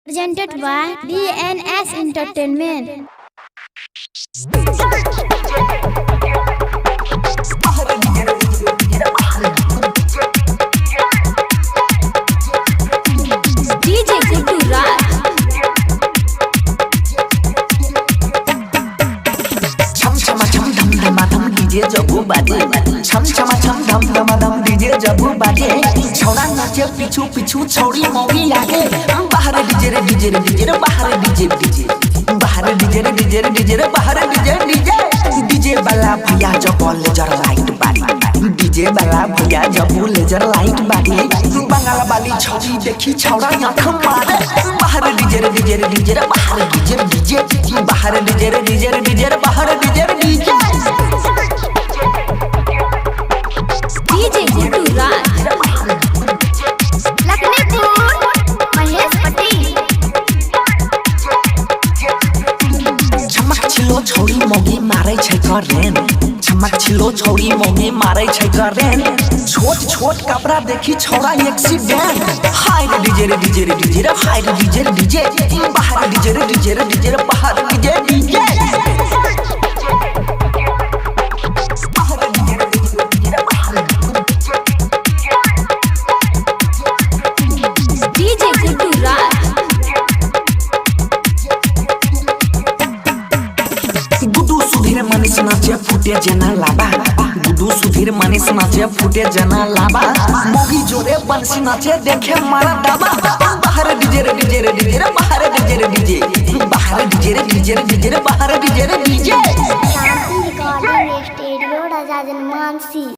presented by DNS Entertainment. DJ Guddu Raj. Chum chama chum dham dhama dham DJ jabu baje. Chum chama chum dham dhama dham DJ jabu baje. छोड़ा नाचे पीछू पीछू छोड़ी मौगी आगे. बाहर DJ रे डीजे रे डीजे रे बाहर डीजे डीजे. बाहर डीजे रे डीजे रे डीजे रे बाहर डीजे डीजे. डीजे वाला भैया जब लेजर लाइट बारी. डीजे वाला भैया जब लेजर लाइट बारी. बंगाल वाली छोड़ी देखी छोड़ा आँख मारे. बाहर डीजे रे डीजे रे डीजे रे बाहर डीजे डीजे. बाहर डीजे रे डीजे रे डीजे रे बाहर DJ DJ. DJ Guddu Raj. छोड़ी मोगी मारे छै करेन. चमक छिलो छोड़ी मोगी मारे छै करेन. छोट छोट कपड़ा देखी छोड़ा एक्सीडेंट. हाय रे डीजे रे डीजे रे डीजे रे हाय रे डीजे रे डीजे. बाहर डीजे रे डीजे रे डीजे रे बाहर DJ DJ. DJ Guddu Raj. गुडू सुधीर मनीष नाचे फुटे जना लाबा. गुडू सुधीर मनीष नाचे फुटे जना लाबा. मोगी जोरे बंसी नाचे देखे मारा दाबा. बाहर डीजे रे डीजे रे डीजे रे बाहर डीजे रे डीजे. बाहर डीजे रे डीजे रे डीजे रे बाहर डीजे रे डीजे. रिकॉर्डिंग स्टूडियो राजा जनमानसी.